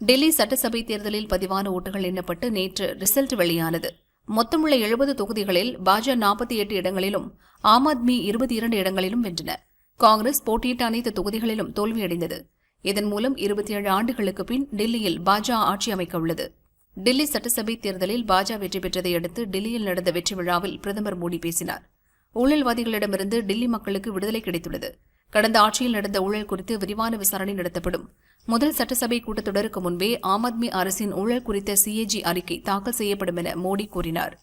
டெல்லி சட்டசபை தேர்தலில் பதிவான ஓட்டுகள் எண்ணப்பட்டு நேற்று ரிசல்ட் வெளியானது. மொத்தமுள்ள 70 தொகுதிகளில் பாஜ 48 இடங்களிலும் ஆம் ஆத்மி 22 இடங்களிலும் வென்றன. காங்கிரஸ் போட்டியிட்ட அனைத்து தொகுதிகளிலும் தோல்வியடைந்தது. இதன் மூலம் 27 ஆண்டுகளுக்கு பின் டெல்லியில் பாஜ ஆட்சி அமைக்க உள்ளது. டெல்லி சட்டசபை தேர்தலில் பாஜ வெற்றி பெற்றதை அடுத்து டெல்லியில் நடந்த வெற்றி விழாவில் பிரதமர் மோடி பேசினார். ஊழல்வாதிகளிடமிருந்து டெல்லி மக்களுக்கு விடுதலை கிடைத்துள்ளது. கடந்த ஆட்சியில் நடந்த ஊழல் குறித்து விரிவான விசாரணை நடத்தப்படும். முதல் சட்டசபை கூட்டத்தொடருக்கு முன்பே ஆம் ஆத்மி அரசின் ஊழல் குறித்த CAG அறிக்கை தாக்கல் செய்யப்படும் என மோடி கூறினார்.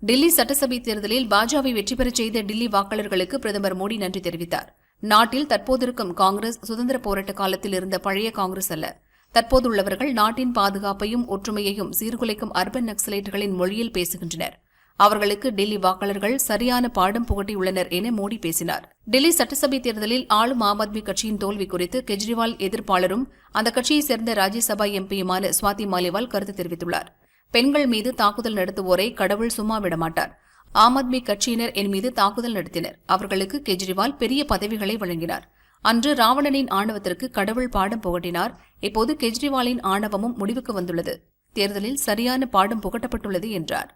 டெல்லி சட்டசபை தேர்தலில் பாஜவை வெற்றி பெறச் செய்த டெல்லி வாக்காளர்களுக்கு பிரதமர் மோடி நன்றி தெரிவித்தார். நாட்டில் தற்போதிருக்கும் காங்கிரஸ் சுதந்திர போராட்ட காலத்தில் இருந்த பழைய காங்கிரஸ் அல்ல. தற்போதுள்ளவர்கள் நாட்டின் பாதுகாப்பையும் ஒற்றுமையையும் சீர்குலைக்கும் அர்பன் நக்சலைட்டுகளின் மொழியில் பேசுகின்றனர். அவர்களுக்கு டெல்லி வாக்காளர்கள் சரியான பாடம் புகட்டியுள்ளனர் என மோடி பேசினார். டெல்லி சட்டசபை தேர்தலில் ஆளும் ஆம் ஆத்மி கட்சியின் தோல்வி குறித்து கெஜ்ரிவால் எதிர்ப்பாளரும் அந்த கட்சியைச் சேர்ந்த ராஜ்யசபா எம்பியுமான ஸ்வாதி மாலிவால் கருத்து தெரிவித்துள்ளார். பெண்கள் மீது தாக்குதல் நடத்துவோரை கடவுள் சும்மா விடமாட்டார். ஆம் ஆத்மி கட்சியினர் என் மீது தாக்குதல் நடத்தினர். அவர்களுக்கு கெஜ்ரிவால் பெரிய பதவிகளை வழங்கினார். அன்று ராவணனின் ஆணவத்திற்கு கடவுள் பாடம் புகட்டினார். இப்போது கெஜ்ரிவாலின் ஆணவமும் முடிவுக்கு வந்துள்ளது. தேர்தலில் சரியான பாடம் புகட்டப்பட்டுள்ளது என்றார்.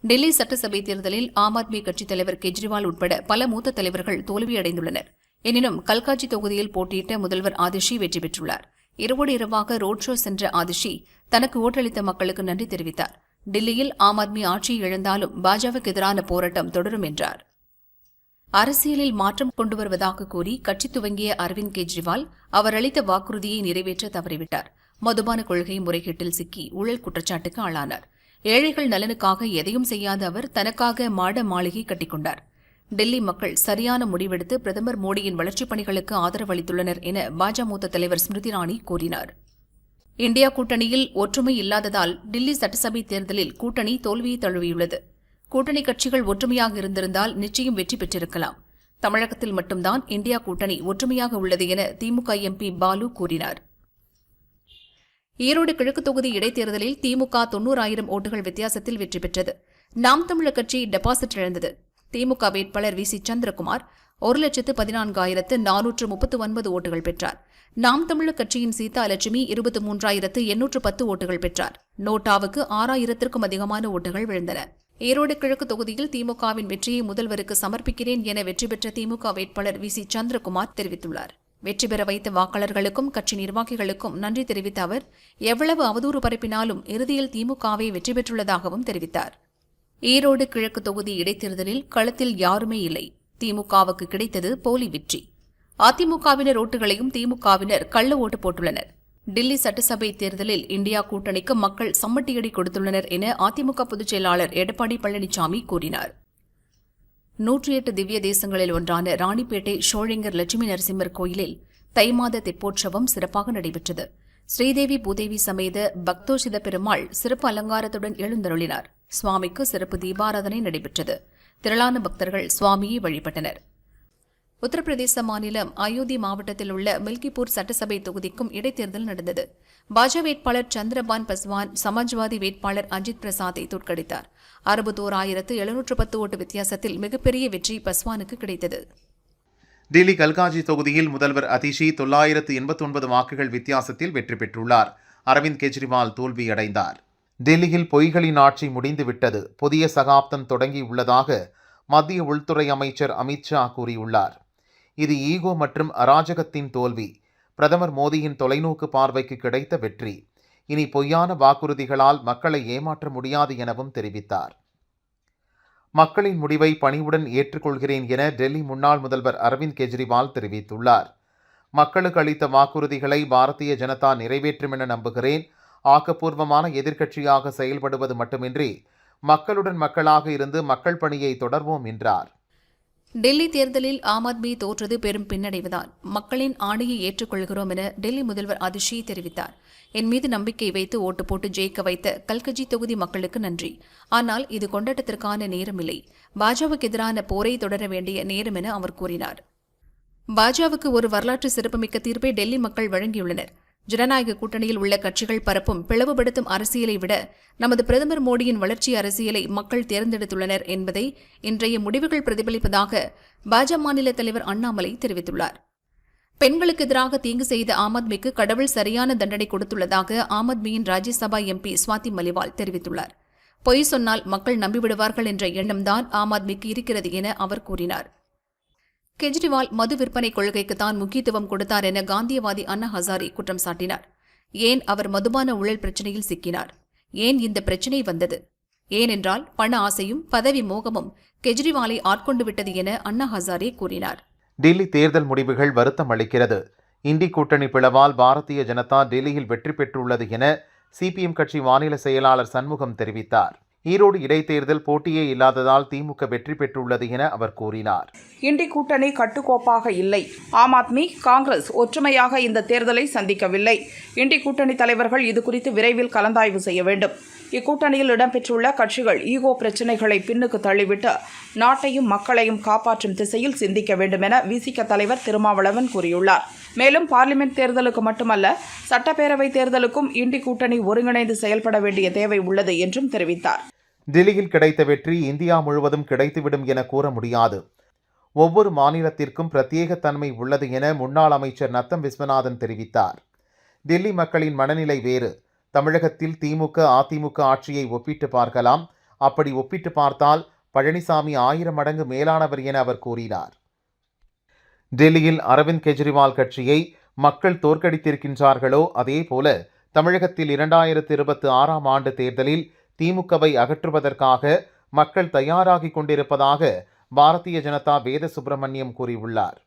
டெல்லி சட்டசபை தேர்தலில் ஆம் ஆத்மி கட்சித் தலைவர் கெஜ்ரிவால் உட்பட பல மூத்த தலைவர்கள் தோல்வியடைந்துள்ளனர். எனினும் கல்காஜி தொகுதியில் போட்டியிட்ட முதல்வர் ஆதிஷி வெற்றி பெற்றுள்ளார். இரவோடு இரவாக ரோட் ஷோ சென்ற ஆதிஷி தனக்கு ஓட்டளித்த மக்களுக்கு நன்றி தெரிவித்தார். டெல்லியில் ஆம் ஆத்மி ஆட்சியை இழந்தாலும் பாஜவுக்கு எதிரான போராட்டம் தொடரும் என்றார். அரசியலில் மாற்றம் கொண்டு வருவதாக கூறி கட்சி துவங்கிய அரவிந்த் கெஜ்ரிவால் அவர் அளித்த வாக்குறுதியை நிறைவேற்ற தவறிவிட்டார். மதுபான கொள்கை முறைகேட்டில் சிக்கி ஊழல் குற்றச்சாட்டுக்கு ஆளானார். ஏழைகள் நலனுக்காக எதையும் செய்யாத அவர் தனக்காக மாட மாளிகை கட்டிக்கொண்டார். டெல்லி மக்கள் சரியான முடிவெடுத்து பிரதமர் மோடியின் வளர்ச்சிப் பணிகளுக்கு ஆதரவு அளித்துள்ளனர் என பாஜ மூத்த தலைவர் ஸ்மிருதி இரானி கூறினார். இந்தியா கூட்டணியில் ஒற்றுமை இல்லாததால் டெல்லி சட்டசபை தேர்தலில் கூட்டணி தோல்வியை தழுவியுள்ளது. கூட்டணி கட்சிகள் ஒற்றுமையாக இருந்திருந்தால் நிச்சயம் வெற்றி பெற்றிருக்கலாம். தமிழகத்தில் மட்டும்தான் இந்தியா கூட்டணி ஒற்றுமையாக உள்ளது என திமுக MP பாலு கூறினார். ஈரோடு கிழக்கு தொகுதி இடைத்தேர்தலில் திமுக 90,000 ஓட்டுகள் வித்தியாசத்தில் வெற்றி பெற்றது. நாம் தமிழர் கட்சி டெபாசிட் இழந்தது. திமுக வேட்பாளர் VC சந்திரகுமார் 1,14,439 ஓட்டுகள் பெற்றார். நாம் தமிழர் கட்சியின் சீதா லட்சுமி 23,810 ஓட்டுகள் பெற்றார். நோட்டாவுக்கு 6,000க்கும் அதிகமான ஓட்டுகள் விழுந்தன. ஈரோடு கிழக்கு தொகுதியில் திமுகவின் வெற்றியை முதல்வருக்கு சமர்ப்பிக்கிறேன் என வெற்றி பெற்ற திமுக வேட்பாளர் VC சந்திரகுமார் தெரிவித்துள்ளார். வெற்றி பெற வைத்த வாக்காளர்களுக்கும் கட்சி நிர்வாகிகளுக்கும் நன்றி தெரிவித்த அவர் எவ்வளவு அவதூறு பரப்பினாலும் இறுதியில் திமுகவை வெற்றி பெற்றுள்ளதாகவும் தெரிவித்தார். ஈரோடு கிழக்கு தொகுதி இடைத்தேர்தலில் களத்தில் யாருமே இல்லை. திமுகவுக்கு கிடைத்தது போலி வெற்றி. அதிமுகவினர் ஓட்டுகளையும் திமுகவினர் கள்ள ஓட்டு போட்டுள்ளனர். டெல்லி சட்டசபை தேர்தலில் இந்தியா கூட்டணிக்கு மக்கள் சம்மட்டியடி கொடுத்துள்ளனர் என அதிமுக பொதுச் செயலாளர் எடப்பாடி பழனிசாமி கூறினார். 108 திவ்ய தேசங்களில் ஒன்றான ராணிப்பேட்டை ஷோழிங்கர் லட்சுமி நரசிம்மர் கோயிலில் தை மாத தெப்போற்சவம் சிறப்பாக நடைபெற்றது. ஸ்ரீதேவி பூதேவி சமேத பக்தோஷித பெருமாள் சிறப்பு அலங்காரத்துடன் எழுந்தருளினார். சுவாமிக்கு சிறப்பு தீபாராதனை நடைபெற்றது. திரளான பக்தர்கள் சுவாமியை வழிபட்டனர். உத்தரப்பிரதேச மாநிலம் அயோத்தி மாவட்டத்தில் உள்ள மில்கிப்பூர் சட்டசபை தொகுதிக்கும் இடைத்தேர்தல் நடந்தது. பாஜ வேட்பாளர் சந்திரபான் பஸ்வான் சமாஜ்வாதி வேட்பாளர் அஜித் பிரசாத்தை தோற்கடித்தார். 61,710 ஓட்டு வித்தியாசத்தில் மிகப்பெரிய வெற்றி பஸ்வானுக்கு கிடைத்தது. டெல்லி கல்காஜி தொகுதியில் முதல்வர் அதிஷி 989 வாக்குகள் வித்தியாசத்தில் வெற்றி பெற்றுள்ளார். அரவிந்த் கெஜ்ரிவால் தோல்வியடைந்தார். டெல்லியில் பொய்களின் ஆட்சி முடிந்துவிட்டது, புதிய சகாப்தம் தொடங்கியுள்ளதாக மத்திய உள்துறை அமைச்சர் அமித்ஷா கூறியுள்ளார். இது ஈகோ மற்றும் அராஜகத்தின் தோல்வி. பிரதமர் மோடியின் தொலைநோக்கு பார்வைக்கு கிடைத்த வெற்றி. இனி பொய்யான வாக்குறுதிகளால் மக்களை ஏமாற்ற முடியாது எனவும் தெரிவித்தார். மக்களின் முடிவை பணிவுடன் ஏற்றுக்கொள்கிறேன் என டெல்லி முன்னாள் முதல்வர் அரவிந்த் கெஜ்ரிவால் தெரிவித்துள்ளார். மக்களுக்கு அளித்த வாக்குறுதிகளை பாரதிய ஜனதா நிறைவேற்றும் என நம்புகிறேன். ஆக்கப்பூர்வமான எதிர்க்கட்சியாக செயல்படுவது மட்டுமின்றி மக்களுடன் மக்களாக இருந்து மக்கள் பணியை தொடர்வோம் என்றார். டெல்லி தேர்தலில் ஆம் ஆத்மி தோற்றது பெரும் பின்னடைவுதான். மக்களின் ஆணையை ஏற்றுக்கொள்கிறோம் என டெல்லி முதல்வர் அதிஷி தெரிவித்தார். என் மீது நம்பிக்கை வைத்து ஓட்டு போட்டு ஜெயிக்க வைத்த கல்கஜி தொகுதி மக்களுக்கு நன்றி. ஆனால் இது கொண்டாட்டத்திற்கான நேரமில்லை. பாஜவுக்கு எதிரான போரை தொடர வேண்டிய நேரம் என அவர் கூறினார். பாஜவுக்கு ஒரு வரலாற்று சிறப்புமிக்க தீர்ப்பை டெல்லி மக்கள் வழங்கியுள்ளனர். ஜனநாயக கூட்டணியில் உள்ள கட்சிகள் பரப்பும் பிளவுபடுத்தும் அரசியலை விட நமது பிரதமர் மோடியின் வளர்ச்சி அரசியலை மக்கள் தேர்ந்தெடுத்துள்ளனர் என்பதை இன்றைய முடிவுகள் பிரதிபலிப்பதாக பாஜ மாநில தலைவர் அண்ணாமலை தெரிவித்துள்ளார். பெண்களுக்கு எதிராக தீங்கு செய்த ஆம் ஆத்மிக்கு கடவுள் சரியான தண்டனை கொடுத்துள்ளதாக ஆம் ஆத்மியின் ராஜ்யசபா எம்பி ஸ்வாதி மலிவால் தெரிவித்துள்ளார். பொய் சொன்னால் மக்கள் நம்பிவிடுவார்கள் என்ற எண்ணம்தான் ஆம் ஆத்மிக்கு இருக்கிறது என அவர் கூறினார். கெஜ்ரிவால் மது விற்பனை கொள்கைக்கு தான் முக்கியத்துவம் கொடுத்தார் என காந்தியவாதி அண்ணா ஹசாரி குற்றம் சாட்டினார். ஏன் அவர் மதுபான ஊழல் பிரச்சினையில் சிக்கினார்? ஏன் இந்த பிரச்சினை வந்தது? ஏனென்றால் பண ஆசையும் பதவி மோகமும் கெஜ்ரிவாலை ஆட்கொண்டு விட்டது என அண்ணா ஹசாரே கூறினார். டெல்லி தேர்தல் முடிவுகள் வருத்தம் அளிக்கிறது. இண்டி கூட்டணி பிளவால் பாரதிய ஜனதா டெல்லியில் வெற்றி பெற்றுள்ளது என சிபிஎம் கட்சி மாநில செயலாளர் சண்முகம் தெரிவித்தார். ஈரோடு இடைத்தேர்தல் போட்டியே இல்லாததால் திமுக வெற்றி பெற்றுள்ளது என அவர் கூறினார். இண்டி கூட்டணி கட்டுக்கோப்பாக இல்லை. ஆம் ஆத்மி, காங்கிரஸ் ஒற்றுமையாக இந்த தேர்தலை சந்திக்கவில்லை. இண்டி கூட்டணி தலைவர்கள் இதுகுறித்து விரைவில் கலந்தாய்வு செய்ய வேண்டும். இக்கூட்டணியில் இடம்பெற்றுள்ள கட்சிகள் ஈகோ பிரச்சினைகளை பின்னுக்கு தள்ளிவிட்டு நாட்டையும் மக்களையும் காப்பாற்றும் திசையில் சிந்திக்க வேண்டும் என விசிக தலைவர் திருமாவளவன் கூறியுள்ளார். மேலும் பார்லிமெண்ட் தேர்தலுக்கு மட்டுமல்ல, சட்டப்பேரவை தேர்தலுக்கும் இண்டி கூட்டணி ஒருங்கிணைந்து செயல்பட வேண்டிய தேவை உள்ளது என்றும் தெரிவித்தார். டெல்லியில் கிடைத்த வெற்றி இந்தியா முழுவதும் கிடைத்துவிடும் என கூற முடியாது. ஒவ்வொரு மாநிலத்திற்கும் பிரத்யேக தன்மை உள்ளது என முன்னாள் அமைச்சர் நத்தம் விஸ்வநாதன் தெரிவித்தார். டெல்லி மக்களின் மனநிலை வேறு. தமிழகத்தில் திமுக அதிமுக ஆட்சியை ஒப்பிட்டு பார்க்கலாம். அப்படி ஒப்பிட்டு பார்த்தால் பழனிசாமி 1000 மடங்கு மேலானவர் என அவர் கூறினார். டெல்லியில் அரவிந்த் கெஜ்ரிவால் கட்சியை மக்கள் தோற்கடித்திருக்கின்றார்களோ அதேபோல தமிழகத்தில் 2026ஆம் ஆண்டு தேர்தலில் திமுகவை அகற்றுவதற்காக மக்கள் தயாராகி கொண்டிருப்பதாக பாரதிய ஜனதா வேத சுப்பிரமணியம் கூறியுள்ளார்.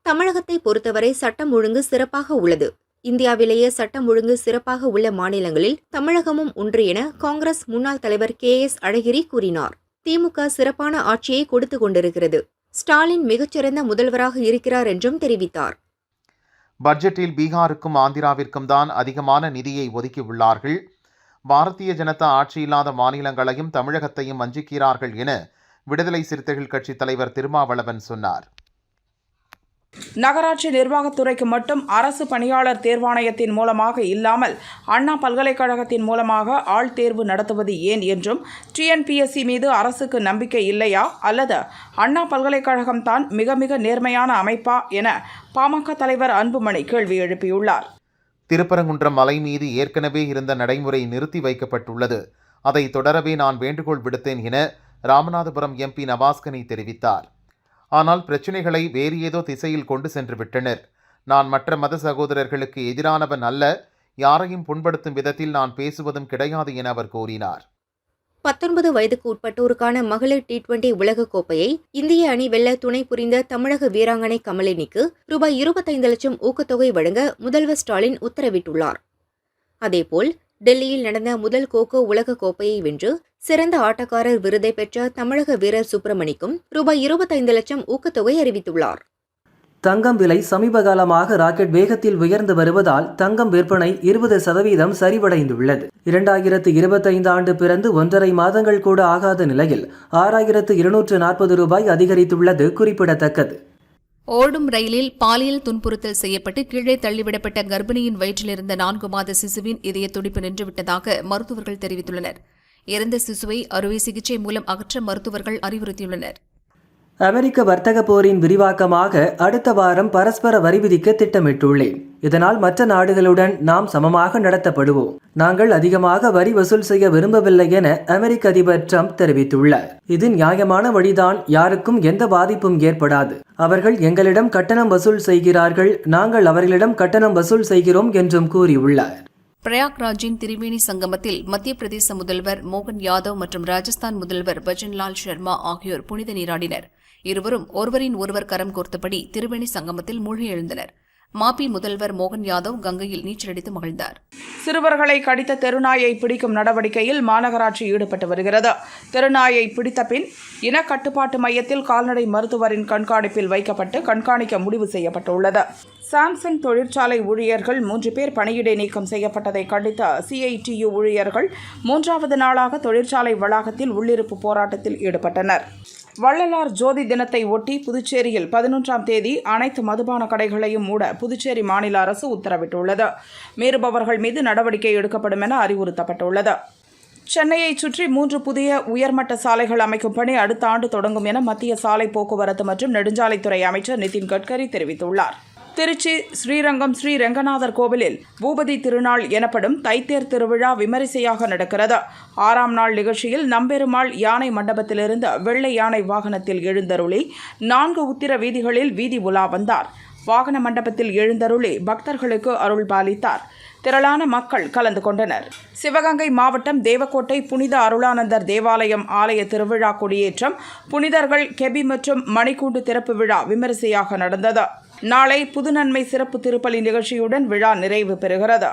தமிழகத்தை பொறுத்தவரை சட்டம் ஒழுங்கு சிறப்பாக உள்ளது. இந்தியாவிலேயே சட்டம் ஒழுங்கு சிறப்பாக உள்ள மாநிலங்களில் தமிழகமும் ஒன்று என காங்கிரஸ் முன்னாள் தலைவர் KS அழகிரி கூறினார். திமுக சிறப்பான ஆட்சியை கொடுத்து கொண்டிருக்கிறது. ஸ்டாலின் மிகச்சிறந்த முதல்வராக இருக்கிறார் என்றும் தெரிவித்தார். பட்ஜெட்டில் பீகாருக்கும் ஆந்திராவிற்கும் தான் அதிகமான நிதியை ஒதுக்கியுள்ளார்கள். பாரதிய ஜனதா ஆட்சி இல்லாத மாநிலங்களையும் தமிழகத்தையும் வஞ்சிக்கிறார்கள் என விடுதலை சிறுத்தைகள் கட்சி தலைவர் திருமாவளவன் சொன்னார். நகராட்சி நிர்வாகத்துறைக்கு மட்டும் அரசு பணியாளர் தேர்வாணையத்தின் மூலமாக இல்லாமல் அண்ணா பல்கலைக்கழகத்தின் மூலமாக ஆள் தேர்வு நடத்துவது ஏன் என்றும், TNPSC மீது அரசுக்கு நம்பிக்கை இல்லையா அல்லது அண்ணா பல்கலைக்கழகம் தான் மிக மிக நேர்மையான அமைப்பா என பாமக தலைவர் அன்புமணி கேள்வி எழுப்பியுள்ளார். திருப்பரங்குன்றம் மலை மீது ஏற்கனவே இருந்த நடைமுறை நிறுத்தி வைக்கப்பட்டுள்ளது. அதை தொடரவே நான் வேண்டுகோள் விடுத்தேன் என ராமநாதபுரம் MP நவாஸ்கனி தெரிவித்தார். ஆனால் பிரச்சினைகளை வேறு ஏதோ திசையில் கொண்டு சென்று விட்டனர். நான் மற்ற மத சகோதரர்களுக்கு எதிரானவன் அல்ல. யாரையும் புண்படுத்தும் விதத்தில் நான் பேசுவதும் கிடையாது என அவர் கூறினார். 19 வயதுக்கு உட்பட்டோருக்கான மகளிர் T20 உலகக் கோப்பையை இந்திய அணி வெல்ல துணை புரிந்த தமிழக வீராங்கனை கமலினிக்கு ரூபாய் 25 லட்சம் ஊக்கத்தொகை வழங்க முதல்வர் ஸ்டாலின் உத்தரவிட்டுள்ளார். அதேபோல் டெல்லியில் நடந்த முதல் கோகோ உலகக் கோப்பையை வென்று சிறந்த ஆட்டக்காரர் விருதை பெற்ற தமிழக வீரர் சுப்பிரமணிக்கும் ரூபாய் 25 லட்சம் ஊக்கத்தொகை அறிவித்துள்ளார். தங்கம் விலை சமீப காலமாக ராக்கெட் வேகத்தில் உயர்ந்து வருவதால் தங்கம் விற்பனை 20% சரிவடைந்துள்ளது. 2025 ஆண்டு பிறந்து 1.5 மாதங்கள் கூட ஆகாத நிலையில் 6240 ரூபாய் அதிகரித்துள்ளது குறிப்பிடத்தக்கது. ஓடும் ரயிலில் பாலியல் துன்புறுத்தல் செய்யப்பட்டு கீழே தள்ளிவிடப்பட்ட கர்ப்பிணியின் வயிற்றிலிருந்த 4 மாத சிசுவின் இதய துடிப்பு நின்றுவிட்டதாக மருத்துவர்கள் தெரிவித்துள்ளனர். இறந்த சிசுவை அறுவை சிகிச்சை மூலம் அகற்ற மருத்துவர்கள் அறிவுறுத்தியுள்ளனர். அமெரிக்க வர்த்தக போரின் விரிவாக்கமாக அடுத்த வாரம் பரஸ்பர வரி விதிக்க திட்டமிட்டுள்ளேன். இதனால் மற்ற நாடுகளுடன் நாம் சமமாக நடத்தப்படுவோம். நாங்கள் அதிகமாக வரி வசூல் செய்ய விரும்பவில்லை என அமெரிக்க அதிபர் ட்ரம்ப் தெரிவித்துள்ளார். இது நியாயமான வழிதான். யாருக்கும் எந்த பாதிப்பும் ஏற்படாது. அவர்கள் எங்களிடம் கட்டணம் வசூல் செய்கிறார்கள், நாங்கள் அவர்களிடம் கட்டணம் வசூல் செய்கிறோம் என்றும் கூறியுள்ளார். பிரயாக்ராஜின் திரிவேணி சங்கமத்தில் மத்திய பிரதேச முதல்வர் மோகன் யாதவ் மற்றும் ராஜஸ்தான் முதல்வர் பஜன்லால் சர்மா ஆகியோர் புனித நீராடினர். இருவரும் ஒருவரின் ஒருவர் கரம் கோர்த்தபடி திரிவேணி சங்கமத்தில் மூழ்கி எழுந்தனர். மாபி முதல்வர் மோகன் யாதவ் கங்கையில் நீச்சலடித்து மகிழ்ந்தார். சிறுவர்களை கடித்த தெருநாயை பிடிக்கும் நடவடிக்கையில் மாநகராட்சி ஈடுபட்டு வருகிறது. தெருநாயை பிடித்த பின் இனக்கட்டுப்பாட்டு மையத்தில் கால்நடை மருத்துவரின் கண்காணிப்பில் வைக்கப்பட்டு கண்காணிக்க முடிவு செய்யப்பட்டுள்ளது. சாம்சங் தொழிற்சாலை ஊழியர்கள் 3 பேர் பணியிடை நீக்கம் செய்யப்பட்டதை கண்டித்த CITU ஊழியர்கள் 3வது நாளாக தொழிற்சாலை வளாகத்தில் உள்ளிருப்பு போராட்டத்தில் ஈடுபட்டனர். வள்ளலார் ஜோதி தினத்தை ஒட்டி புதுச்சேரியில் 11ஆம் தேதி அனைத்து மதுபான கடைகளையும் மூட புதுச்சேரி மாநில அரசு உத்தரவிட்டுள்ளது. மீறுபவர்கள் மீது நடவடிக்கை எடுக்கப்படும் என அறிவுறுத்தப்பட்டுள்ளது. சென்னையை சுற்றி 3 புதிய உயர்மட்ட சாலைகள் அமைக்கும் பணி அடுத்த ஆண்டு தொடங்கும் என மத்திய சாலை போக்குவரத்து மற்றும் நெடுஞ்சாலைத்துறை அமைச்சர் நிதின் கட்கரி தெரிவித்துள்ளார். திருச்சி ஸ்ரீரங்கம் ஸ்ரீ ரெங்கநாதர் கோவிலில் பூபதி திருநாள் எனப்படும் தைத்தேர் திருவிழா விமரிசையாக நடக்கிறது. 6ஆம் நாள் நிகழ்ச்சியில் நம்பெருமாள் யானை மண்டபத்திலிருந்து வெள்ளை யானை வாகனத்தில் எழுந்தருளி 4 உத்திர வீதிகளில் வீதி உலா வந்தார். வாகன மண்டபத்தில் எழுந்தருளி பக்தர்களுக்கு அருள் பாலித்தார். திரளான மக்கள் கலந்து கொண்டனர். சிவகங்கை மாவட்டம் தேவக்கோட்டை புனித அருளானந்தர் தேவாலயம் ஆலய திருவிழா கொடியேற்றம், புனிதர்கள் கெபி மற்றும் மணிக்கூண்டு திறப்பு விழா விமரிசையாக நடந்தது. நாளை புதுநன்மை சிறப்பு திருப்பலி நிகழ்ச்சியுடன் விழா நிறைவு பெறுகிறது.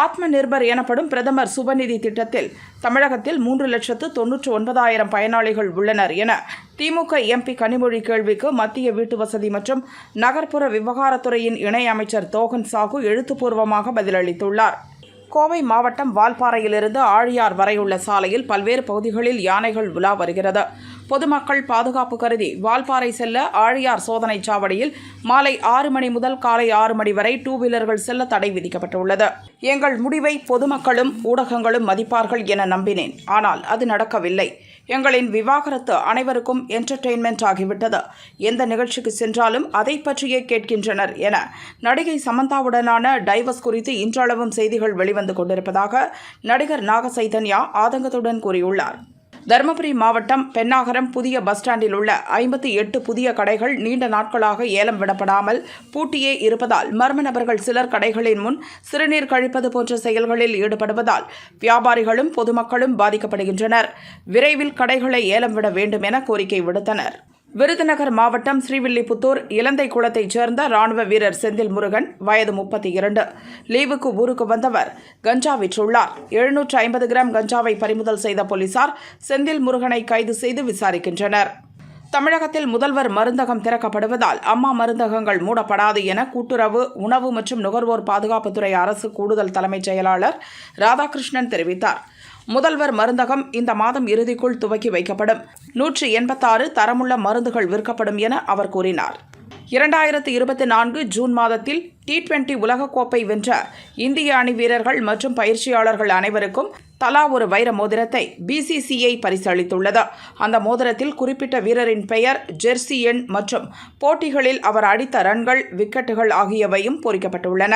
ஆத்ம நிர்பர் எனப்படும் பிரதமர் சுபநிதி திட்டத்தில் தமிழகத்தில் 3,99,000 பயனாளிகள் உள்ளனர் என திமுக எம்பி கனிமொழி கேள்விக்கு மத்திய வீட்டு வசதி மற்றும் நகர்ப்புற விவகாரத்துறையின் இணை அமைச்சர் தோகன் சாகு எழுத்துப்பூர்வமாக பதிலளித்துள்ளார். கோவை மாவட்டம் வால்பாறையிலிருந்து ஆழியார் வரையுள்ள சாலையில் பல்வேறு பகுதிகளில் யானைகள் உலா வருகிறது. பொதுமக்கள் பாதுகாப்பு கருதி வால்பாறை செல்ல ஆழியார் சோதனை சாவடியில் மாலை 6 மணி முதல் காலை 6 மணி வரை 2 வீலர்கள் செல்ல தடை விதிக்கப்பட்டுள்ளது. எங்கள் முடிவை பொதுமக்களும் ஊடகங்களும் மதிப்பார்கள் என நம்பினேன். ஆனால் அது நடக்கவில்லை. எங்களின் விவாகரத்து அனைவருக்கும் என்டர்டெயின்மெண்ட் ஆகிவிட்டது. எந்த நிகழ்ச்சிக்கு சென்றாலும் அதை பற்றியே கேட்கின்றனர் என நடிகை சமந்தாவுடனான டைவர்ஸ் குறித்து இன்றளவும் செய்திகள் வெளிவந்து கொண்டிருப்பதாக நடிகர் நாக சைதன்யா ஆதங்கத்துடன் கூறியுள்ளார். தருமபுரி மாவட்டம் பென்னாகரம் புதிய பஸ் ஸ்டாண்டில் உள்ள 58 புதிய கடைகள் நீண்ட நாட்களாக ஏலம் விடப்படாமல் பூட்டியே இருப்பதால் மர்ம நபர்கள் சிலர் கடைகளின் முன் சிறுநீர் கழிப்பது போன்ற செயல்களில் ஈடுபடுவதால் வியாபாரிகளும் பொதுமக்களும் பாதிக்கப்படுகின்றனர். விரைவில் கடைகளை ஏலம் விட வேண்டும் என கோரிக்கை விடுத்தனர். விருதுநகர் மாவட்டம் ஸ்ரீவில்லிபுத்தூர் இலந்தை குளத்தைச் சேர்ந்த ராணுவ வீரர் செந்தில் முருகன், வயது 32, லீவுக்கு ஊருக்கு வந்தவர் கஞ்சா விற்றுள்ளார். 750 கிராம் கஞ்சாவை பறிமுதல் செய்த போலீசார் செந்தில் முருகனை கைது செய்து விசாரிக்கின்றனர். தமிழகத்தில் முதல்வர் மருந்தகம் திறக்கப்படுவதால் அம்மா மருந்தகங்கள் மூடப்படாது என கூட்டுறவு, உணவு மற்றும் நுகர்வோர் பாதுகாப்புத்துறை அரசு கூடுதல் தலைமைச் செயலாளர் ராதாகிருஷ்ணன் தெரிவித்தார். முதல்வர் மருந்தகம் இந்த மாதம் இறுதிக்குள் துவக்கி வைக்கப்படும். 186 தரமுள்ள மருந்துகள் விற்கப்படும் என அவர் கூறினார். 2024 ஜூன் மாதத்தில் T20 உலகக்கோப்பை வென்ற இந்திய அணி வீரர்கள் மற்றும் பயிற்சியாளர்கள் அனைவருக்கும் தலா ஒரு வைர மோதிரத்தை BCCI பரிசளித்துள்ளது. அந்த மோதிரத்தில் குறிப்பிட்ட வீரரின் பெயர், ஜெர்சி எண் மற்றும் போட்டிகளில் அவர் அடித்த ரன்கள், விக்கெட்டுகள் ஆகியவையும் பொறிக்கப்பட்டுள்ளன.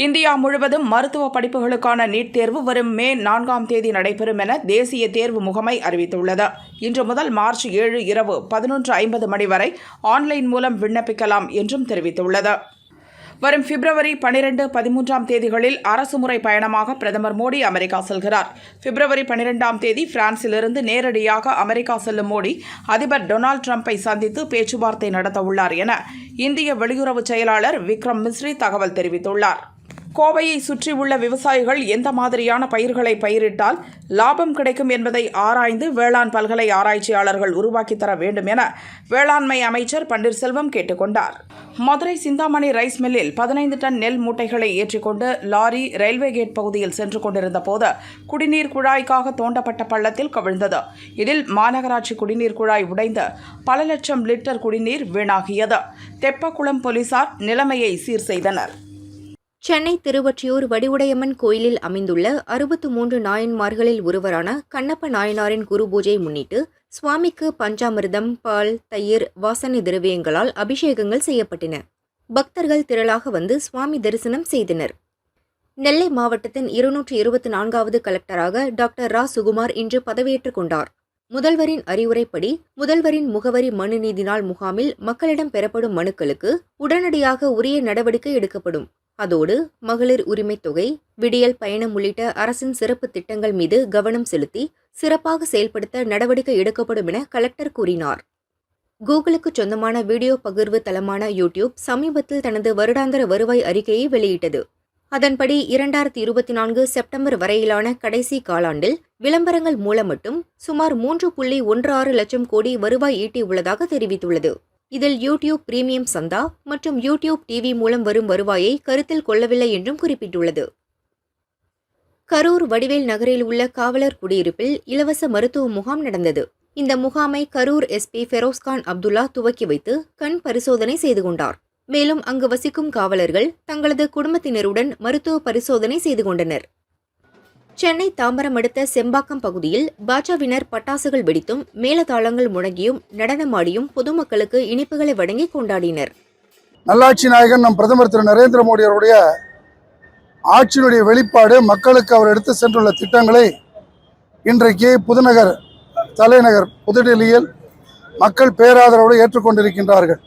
இந்தியா முழுவதும் மருத்துவ படிப்புகளுக்கான நீட் தேர்வு வரும் மே 4ஆம் தேதி நடைபெறும் என தேசிய தேர்வு முகமை அறிவித்துள்ளது. இன்று முதல் மார்ச் 7 இரவு 11:50 மணி வரை ஆன்லைன் மூலம் விண்ணப்பிக்கலாம் என்றும் தெரிவித்துள்ளது. வரும் பிப்ரவரி 12, 13ஆம் தேதிகளில் அரசுமுறை பயணமாக பிரதமர் மோடி அமெரிக்கா செல்கிறார். பிப்ரவரி 12ஆம் தேதி பிரான்சிலிருந்து நேரடியாக அமெரிக்கா செல்லும் மோடி அதிபர் டொனால்டு டிரம்பை சந்தித்து பேச்சுவார்த்தை நடத்தவுள்ளார் என இந்திய வெளியுறவு செயலாளர் விக்ரம் மிஸ்ரி தகவல் தெரிவித்துள்ளார். கோவையை சுற்றியுள்ள விவசாயிகள் எந்த மாதிரியான பயிர்களை பயிரிட்டால் லாபம் கிடைக்கும் என்பதை ஆராய்ந்து வேளாண் பல்கலை ஆராய்ச்சியாளர்கள் உருவாக்கித் தர வேண்டும் என வேளாண்மை அமைச்சர் பன்னீர்செல்வம் கேட்டுக்கொண்டார். மதுரை சிந்தாமணி ரைஸ் மில்லில் 15 டன் நெல் மூட்டைகளை ஏற்றிக்கொண்டு லாரி ரயில்வே கேட் பகுதியில் சென்று கொண்டிருந்த போது குடிநீர் குழாய்க்காக தோண்டப்பட்ட பள்ளத்தில் கவிழ்ந்தது. இதில் மாநகராட்சி குடிநீர் குழாய் உடைந்து பல லட்சம் லிட்டர் குடிநீர் வீணாகியது. தெப்பக்குளம் போலீசார் நிலைமையை சீர் செய்தனர். சென்னை திருவொற்றியூர் வடிவுடையம்மன் கோயிலில் அமைந்துள்ள 63 நாயன்மார்களில் ஒருவரான கண்ணப்ப நாயனாரின் குரு பூஜை முன்னிட்டு சுவாமிக்கு பஞ்சாமிர்தம், பால், தயிர், வாசனை திரவியங்களால் அபிஷேகங்கள் செய்யப்பட்டன. பக்தர்கள் திரளாக வந்து சுவாமி தரிசனம் செய்தனர். நெல்லை மாவட்டத்தின் 224வது கலெக்டராக டாக்டர் ரா சுகுமார் இன்று பதவியேற்றுக் கொண்டார். முதல்வரின் அறிவுரைப்படி முதல்வரின் முகவரி மனு நீதி நாள் முகாமில் மக்களிடம் பெறப்படும் மனுக்களுக்கு உடனடியாக உரிய நடவடிக்கை எடுக்கப்படும். அதோடு மகளிர் உரிமைத் தொகை, விடியல் பயணம் உள்ளிட்ட அரசின் சிறப்பு திட்டங்கள் மீது கவனம் செலுத்தி சிறப்பாக செயல்படுத்த நடவடிக்கை எடுக்கப்படும் என கலெக்டர் கூறினார். கூகுளுக்கு சொந்தமான வீடியோ பகிர்வு தளமான யூடியூப் சமீபத்தில் தனது வருடாந்திர வருவாய் அறிக்கையை வெளியிட்டது. அதன்படி 2024 செப்டம்பர் வரையிலான கடைசி காலாண்டில் விளம்பரங்கள் மூலம் மட்டும் சுமார் 3.16 லட்சம் கோடி வருவாய் ஈட்டியுள்ளதாக தெரிவித்துள்ளது. இதில் யூடியூப் பிரீமியம் சந்தா மற்றும் யூடியூப் டிவி மூலம் வரும் வருவாயை கருத்தில் கொள்ளவில்லை என்றும் குறிப்பிட்டுள்ளது. கரூர் வடிவேல் நகரில் உள்ள காவலர் குடியிருப்பில் இலவச மருத்துவ முகாம் நடந்தது. இந்த முகாமை கரூர் எஸ்பி ஃபெரோஸ்கான் அப்துல்லா துவக்கி வைத்து கண் பரிசோதனை செய்து கொண்டார். மேலும் அங்கு வசிக்கும் காவலர்கள் தங்களது குடும்பத்தினருடன் மருத்துவ பரிசோதனை செய்து கொண்டனர். சென்னை தாம்பரம் அடுத்த செம்பாக்கம் பகுதியில் பாஜவினர் பட்டாசுகள் வெடித்தும் மேளதாளங்கள் முழங்கியும் நடனமாடியும் பொதுமக்களுக்கு இனிப்புகளை வழங்கி கொண்டாடினர். நல்லாட்சி நாயகன் நம் பிரதமர் திரு நரேந்திர மோடி அவருடைய ஆட்சியினுடைய வெளிப்பாடு. மக்களுக்கு அவர் எடுத்து சென்றுள்ள திட்டங்களை இன்றைக்கு தலைநகர் புதுடெல்லியில் மக்கள் பேராதரவோடு ஏற்றுக்கொண்டிருக்கின்றார்கள்.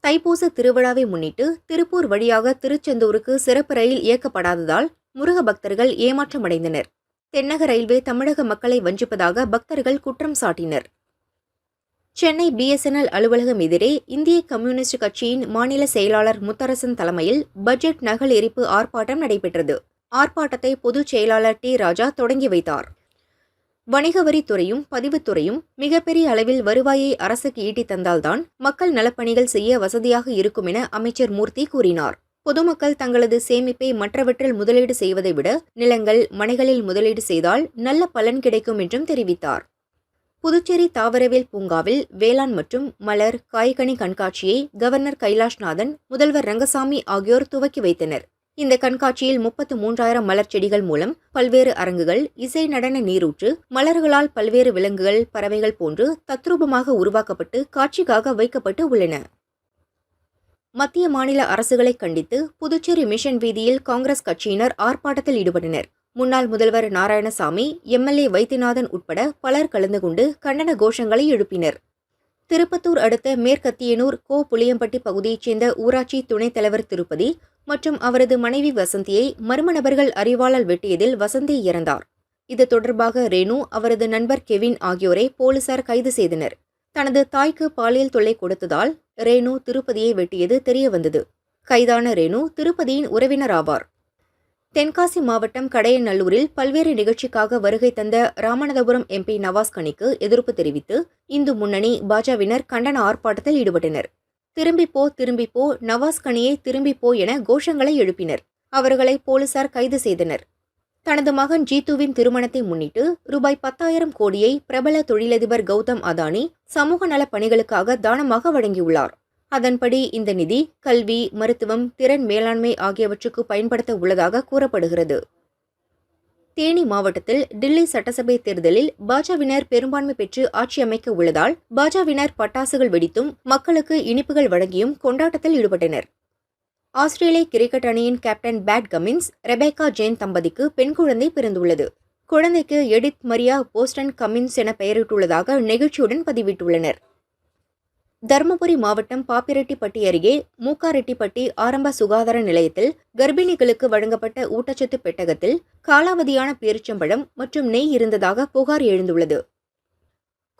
தைப்பூச திருவிழாவை முன்னிட்டு திருப்பூர் வழியாக திருச்செந்தூருக்கு சிறப்பு ரயில் இயக்கப்படாததால் முருக பக்தர்கள் ஏமாற்றமடைந்தனர். தென்னக ரயில்வே தமிழக மக்களை வஞ்சிப்பதாக பக்தர்கள் குற்றம் சாட்டினர். சென்னை BSNL அலுவலகம் எதிரே இந்திய கம்யூனிஸ்ட் கட்சியின் மாநில செயலாளர் முத்தரசன் தலைமையில் பட்ஜெட் நகல் எரிப்பு ஆர்ப்பாட்டம் நடைபெற்றது. ஆர்ப்பாட்டத்தை பொதுச் செயலாளர் T. ராஜா தொடங்கி வைத்தார். வணிக வரித்துறையும் பதிவுத்துறையும் மிகப்பெரிய அளவில் வருவாயை அரசுக்கு ஈட்டித் தந்தால்தான் மக்கள் நலப்பணிகள் செய்ய வசதியாக இருக்கும் என அமைச்சர் மூர்த்தி கூறினார். பொதுமக்கள் தங்களது சேமிப்பை மற்றவற்றில் முதலீடு செய்வதை விட நிலங்கள், மனைகளில் முதலீடு செய்தால் நல்ல பலன் கிடைக்கும் என்றும் தெரிவித்தார். புதுச்சேரி தாவரவியல் பூங்காவில் வேளாண் மற்றும் மலர், காய்கனி கண்காட்சியை கவர்னர் கைலாஷ்நாதன், முதல்வர் ரங்கசாமி ஆகியோர் துவக்கி வைத்தனர். இந்த கண்காட்சியில் 33,000 மலர் செடிகள் மூலம் பல்வேறு அரங்குகள், இசை, நடன, நீரூற்று, மலர்களால் பல்வேறு விலங்குகள், பறவைகள் போன்று தத்ரூபமாக உருவாக்கப்பட்டு காட்சிக்காக வைக்கப்பட்டு உள்ளன. மத்திய மாநில அரசுகளை கண்டித்து புதுச்சேரி மிஷன் வீதியில் காங்கிரஸ் கட்சியினர் ஆர்ப்பாட்டத்தில் ஈடுபட்டனர். முன்னாள் முதல்வர் நாராயணசாமி, MLA வைத்தியநாதன் உட்பட பலர் கலந்து கொண்டு கண்டன கோஷங்களை எழுப்பினர். திருப்பத்தூர் அடுத்த மேற்கத்தியனூர் புளியம்பட்டி பகுதியைச் சேர்ந்த ஊராட்சி துணைத் தலைவர் திருப்பதி மற்றும் அவரது மனைவி வசந்தியை மர்ம நபர்கள் அரிவாளால் வெட்டியதில் வசந்தி இறந்தார். இது தொடர்பாக ரேணு, அவரது நண்பர் கெவின் ஆகியோரை போலீசார் கைது செய்தனர். தனது தாய்க்கு பாலியல் தொல்லை கொடுத்ததால் ரேணு திருப்பதியை வெட்டியது தெரியவந்தது. கைதான ரேணு திருப்பதியின் உறவினர் ஆவார். தென்காசி மாவட்டம் கடையநல்லூரில் பல்வேறு நிகழ்ச்சிக்காக வருகை தந்த ராமநாதபுரம் MP நவாஸ் கனிக்கு எதிர்ப்பு தெரிவித்து இந்து முன்னணி, பாஜவினர் கண்டன ஆர்ப்பாட்டத்தில் ஈடுபட்டனர். திரும்பிப்போ, நவாஸ் கனியை திரும்பிப்போ என கோஷங்களை எழுப்பினர். அவர்களை போலீசார் கைது செய்தனர். தனது மகன் ஜீத்துவின் திருமணத்தை முன்னிட்டு ரூபாய் 10,000 கோடியை பிரபல தொழிலதிபர் கௌதம் அதானி சமூக நலப் பணிகளுக்காக தானமாக வழங்கியுள்ளார். அதன்படி இந்த நிதி கல்வி, மருத்துவம், திறன் மேலாண்மை ஆகியவற்றுக்கு பயன்படுத்த உள்ளதாக கூறப்படுகிறது. தேனி மாவட்டத்தில் டில்லி சட்டசபை தேர்தலில் பாஜவினர் பெரும்பான்மை பெற்று ஆட்சி அமைக்க உள்ளதால் பாஜவினர் பட்டாசுகள் வெடித்தும் மக்களுக்கு இனிப்புகள் வழங்கியும் கொண்டாட்டத்தில் ஈடுபட்டனர். ஆஸ்திரேலிய கிரிக்கெட் அணியின் captain Pat Cummins, Rebecca Jane தம்பதிக்கு பெண் குழந்தை பிறந்துள்ளது. குழந்தைக்கு எடித் மரியா போஸ்டன் கமின்ஸ் என பெயரிட்டுள்ளதாக நெகிழ்ச்சியுடன் பதிவிட்டுள்ளனர். தருமபுரி மாவட்டம் பாப்பிரெட்டிப்பட்டி அருகே மூக்காரெட்டிப்பட்டி ஆரம்ப சுகாதார நிலையத்தில் கர்ப்பிணிகளுக்கு வழங்கப்பட்ட ஊட்டச்சத்து பெட்டகத்தில் காலாவதியான பேரிச்சம்பழம் மற்றும் நெய் இருந்ததாக புகார் எழுந்துள்ளது.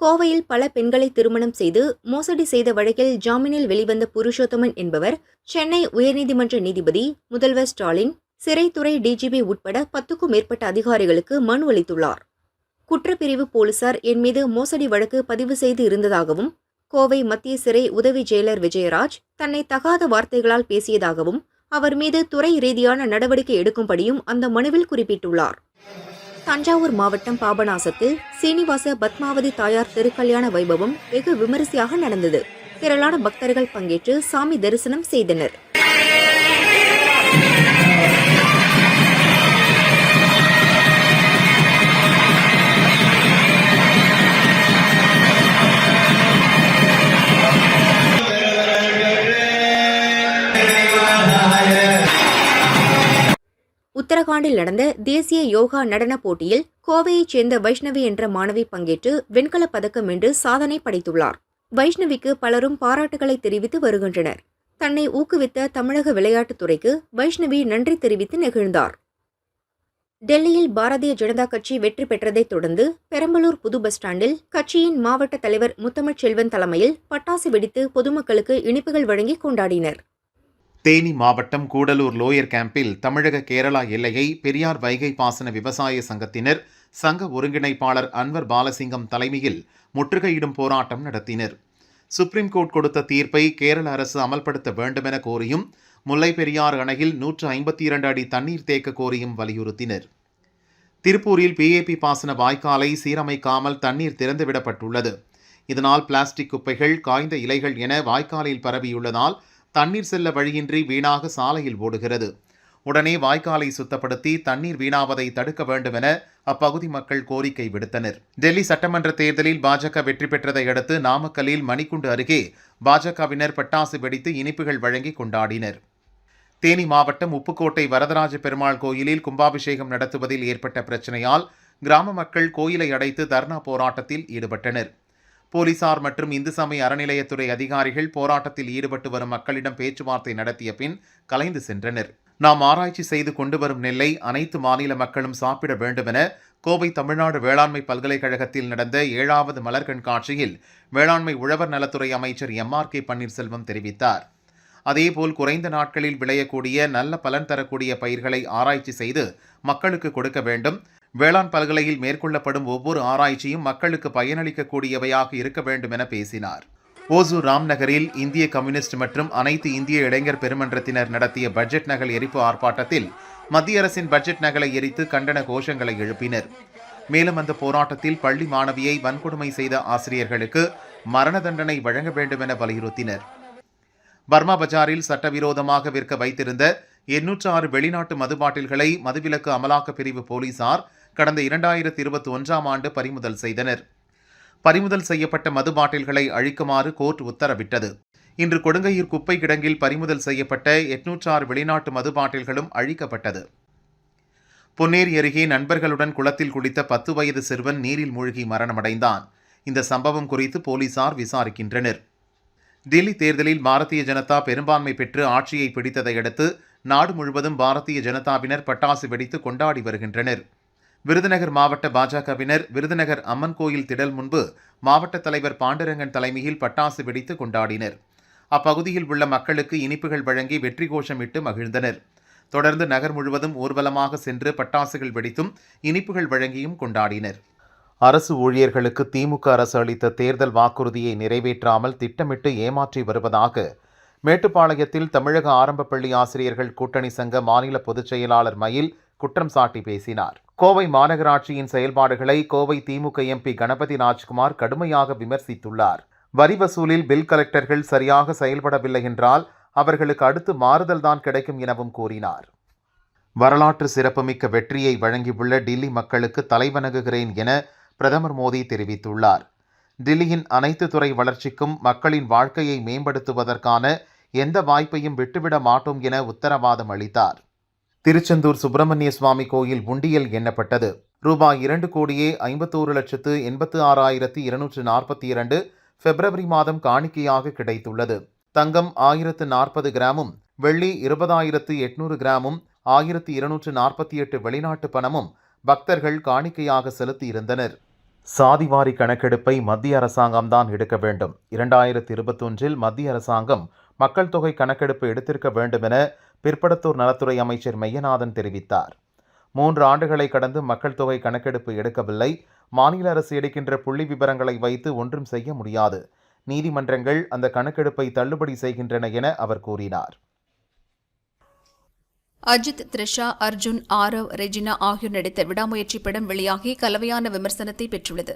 கோவையில் பல பெண்களை திருமணம் செய்து மோசடி செய்த வழக்கில் ஜாமீனில் வெளிவந்த புருஷோத்தமன் என்பவர் சென்னை உயர்நீதிமன்ற நீதிபதி, முதல்வர் ஸ்டாலின், சிறைத்துறை DGP உட்பட 10க்கும் மேற்பட்ட அதிகாரிகளுக்கு மனு அளித்துள்ளார். குற்றப்பிரிவு போலீசார் என் மீது மோசடி வழக்கு பதிவு செய்து இருந்ததாகவும், கோவை மத்திய சிறை உதவி ஜெயிலர் விஜயராஜ் தன்னை தகாத வார்த்தைகளால் பேசியதாகவும், அவர் மீது துறை ரீதியான நடவடிக்கை எடுக்கும்படியும் அந்த மனுவில் குறிப்பிட்டுள்ளார். தஞ்சாவூர் மாவட்டம் பாபநாசத்தில் சீனிவாச பத்மாவதி தாயார் திருக்கல்யாண வைபவம் வெகு விமரிசையாக நடந்தது. திரளான பக்தர்கள் பங்கேற்று சாமி தரிசனம் செய்தனர். உத்தரகாண்டில் நடந்த தேசிய யோகா நடன போட்டியில் கோவையைச் சேர்ந்த வைஷ்ணவி என்ற மாணவி பங்கேற்று வெண்கலப் பதக்கம் வென்று சாதனை படைத்துள்ளார். வைஷ்ணவிக்கு பலரும் பாராட்டுகளை தெரிவித்து வருகின்றனர். தன்னை ஊக்குவித்த தமிழக விளையாட்டுத் துறைக்கு வைஷ்ணவி நன்றி தெரிவித்து நெகிழ்ந்தார். டெல்லியில் பாரதிய ஜனதா கட்சி வெற்றி பெற்றதைத் தொடர்ந்து பெரம்பலூர் புது பஸ் ஸ்டாண்டில் கட்சியின் மாவட்ட தலைவர் முத்தமிழ் செல்வன் தலைமையில் பட்டாசு வெடித்து பொதுமக்களுக்கு இனிப்புகள் வழங்கி கொண்டாடினர். தேனி மாவட்டம் கூடலூர் லோயர் கேம்பில் தமிழக கேரளா எல்லையை பெரியார் வைகை பாசன விவசாய சங்கத்தினர் சங்க ஒருங்கிணைப்பாளர் அன்வர் பாலசிங்கம் தலைமையில் முற்றுகையிடும் போராட்டம் நடத்தினர். சுப்ரீம் கோர்ட் கொடுத்த தீர்ப்பை கேரள அரசு அமல்படுத்த வேண்டுமென கோரியும், முல்லை பெரியாறு அணையில் 152 அடி தண்ணீர் தேக்க கோரியும் வலியுறுத்தினர். திருப்பூரில் PAP பாசன வாய்க்காலை சீரமைக்காமல் தண்ணீர் திறந்துவிடப்பட்டுள்ளது. இதனால் பிளாஸ்டிக் குப்பைகள், காய்ந்த இலைகள் என வாய்க்காலில் பரவியுள்ளதால் தண்ணீர் செல்ல வழியின்றி வீணாக சாலையில் ஓடுகிறது. உடனே வாய்க்காலை சுத்தப்படுத்தி தண்ணீர் வீணாவதை தடுக்க வேண்டும் என அப்பகுதி மக்கள் கோரிக்கை விடுத்தனர். டெல்லி சட்டமன்ற தேர்தலில் பாஜக வெற்றி பெற்றதை அடுத்து நாமக்கல்லில் மணிக்குண்டு அருகே பாஜகவினர் பட்டாசு வெடித்து இனிப்புகள் வழங்கி கொண்டாடினர். தேனி மாவட்டம் உப்புக்கோட்டை வரதராஜ பெருமாள் கோயிலில் கும்பாபிஷேகம் நடத்துவதில் ஏற்பட்ட பிரச்சனையால் கிராம மக்கள் கோயிலை அடைத்து தர்ணா போராட்டத்தில் ஈடுபட்டனர். போலீசார் மற்றும் இந்து சமய அறநிலையத்துறை அதிகாரிகள் போராட்டத்தில் ஈடுபட்டு வரும் மக்களிடம் பேச்சுவார்த்தை நடத்திய பின் கலைந்து சென்றனர். நாம் ஆராய்ச்சி செய்து கொண்டு வரும் நெல்லை அனைத்து மாநில மக்களும் சாப்பிட வேண்டும் என கோவை தமிழ்நாடு வேளாண்மை பல்கலைக்கழகத்தில் நடந்த 7வது மலர் கண்காட்சியில் வேளாண்மை உழவர் நலத்துறை அமைச்சர் MRK பன்னீர்செல்வம் தெரிவித்தார். அதேபோல் குறைந்த நாட்களில் விளையக்கூடிய நல்ல பலன் தரக்கூடிய பயிர்களை ஆராய்ச்சி செய்து மக்களுக்கு கொடுக்க வேண்டும். வேளாண் பல்கலையில் மேற்கொள்ளப்படும் ஒவ்வொரு ஆராய்ச்சியும் மக்களுக்கு பயனளிக்கக்கூடியவையாக இருக்க வேண்டும் என பேசினார். ஓசூர் ராம்நகரில் இந்திய கம்யூனிஸ்ட் மற்றும் அனைத்து இந்திய இளைஞர் பெருமன்றத்தினர் நடத்திய பட்ஜெட் நகல் எரிப்பு ஆர்ப்பாட்டத்தில் மத்திய அரசின் பட்ஜெட் நகலை எரித்து கண்டன கோஷங்களை எழுப்பினர். மேலும் அந்த போராட்டத்தில் பள்ளி மாணவியை வன்கொடுமை செய்த ஆசிரியர்களுக்கு மரண தண்டனை வழங்க வேண்டும் என வலியுறுத்தினர். பர்மா பஜாரில் சட்டவிரோதமாக விற்க வைத்திருந்த 806 வெளிநாட்டு மது பாட்டில்களை மதுவிலக்கு அமலாக்க பிரிவு போலீசார் கடந்த 2021ஆம் ஆண்டு பறிமுதல் செய்தனர். பறிமுதல் செய்யப்பட்ட மது பாட்டில்களை அழிக்குமாறு கோர்ட் உத்தரவிட்டது. இன்று கொடுங்கையூர் குப்பை கிடங்கில் பறிமுதல் செய்யப்பட்ட 806 வெளிநாட்டு மது பாட்டில்களும் அழிக்கப்பட்டது. பொன்னேரி அருகே நண்பர்களுடன் குளத்தில் குளித்த 10 வயது சிறுவன் நீரில் மூழ்கி மரணமடைந்தான். இந்த சம்பவம் குறித்து போலீசார் விசாரிக்கின்றனர். டெல்லி தேர்தலில் பாரதிய ஜனதா பெரும்பான்மை பெற்று ஆட்சியை பிடித்ததை அடுத்து நாடு முழுவதும் பாரதிய ஜனதாவினர் பட்டாசு வெடித்து கொண்டாடி வருகின்றனர். விருதுநகர் மாவட்ட பாஜகவினர் விருதுநகர் அம்மன் கோயில் திடல் முன்பு மாவட்ட தலைவர் பாண்டரங்கன் தலைமையில் பட்டாசு வெடித்து கொண்டாடினர். அப்பகுதியில் உள்ள மக்களுக்கு இனிப்புகள் வழங்கி வெற்றி கோஷமிட்டு மகிழ்ந்தனர். தொடர்ந்து நகர் முழுவதும் ஊர்வலமாக சென்று பட்டாசுகள் வெடித்தும் இனிப்புகள் வழங்கியும் கொண்டாடினர். அரசு ஊழியர்களுக்கு திமுக அரசு அளித்த தேர்தல் வாக்குறுதியை நிறைவேற்றாமல் திட்டமிட்டு ஏமாற்றி வருவதாக மேட்டுப்பாளையத்தில் தமிழக ஆரம்ப பள்ளி ஆசிரியர்கள் கூட்டணி சங்க மாநில பொதுச் செயலாளர் மயில் குற்றம் சாட்டி பேசினார். கோவை மாநகராட்சியின் செயல்பாடுகளை கோவை திமுக MP கணபதி ராஜ்குமார் கடுமையாக விமர்சித்துள்ளார். வரி வசூலில் பில் கலெக்டர்கள் சரியாக செயல்படவில்லை என்றால் அவர்களுக்கு அடுத்து மாறுதல்தான் கிடைக்கும் எனவும் கூறினார். வரலாற்று சிறப்புமிக்க வெற்றியை வழங்கியுள்ள டில்லி மக்களுக்கு தலைவணங்குகிறேன் என பிரதமர் மோடி தெரிவித்துள்ளார். டில்லியின் அனைத்து துறை வளர்ச்சிக்கும் மக்களின் வாழ்க்கையை மேம்படுத்துவதற்கான எந்த வாய்ப்பையும் விட்டுவிட மாட்டோம் என உத்தரவாதம் அளித்தார். திருச்செந்தூர் சுப்பிரமணிய சுவாமி கோயில் உண்டியல் எண்ணப்பட்டது. ரூபாய் 2,51,86,242 பிப்ரவரி மாதம் காணிக்கையாக கிடைத்துள்ளது. தங்கம் 1040 கிராமும், வெள்ளி 20,800 கிராமும், 1248 வெளிநாட்டு பணமும் பக்தர்கள் காணிக்கையாக செலுத்தியிருந்தனர். சாதிவாரி கணக்கெடுப்பை மத்திய அரசாங்கம்தான் எடுக்க வேண்டும். 2021இல் மத்திய அரசாங்கம் மக்கள் தொகை கணக்கெடுப்பு எடுத்திருக்க வேண்டும் என பிற்படுத்தோர் நலத்துறை அமைச்சர் மெய்யநாதன் தெரிவித்தார். 3 ஆண்டுகளை கடந்து மக்கள் தொகை கணக்கெடுப்பு எடுக்கவில்லை. மாநில அரசு எடுக்கின்ற புள்ளி விவரங்களை வைத்து ஒன்றும் செய்ய முடியாது. நீதிமன்றங்கள் அந்த கணக்கெடுப்பை தள்ளுபடி செய்கின்றன என அவர் கூறினார். அஜித், த்ரிஷா, அர்ஜுன், ஆரவ், ரெஜினா ஆகியோர் நடித்த விடாமுயற்சி படம் வெளியாகி கலவையான விமர்சனத்தை பெற்றுள்ளது.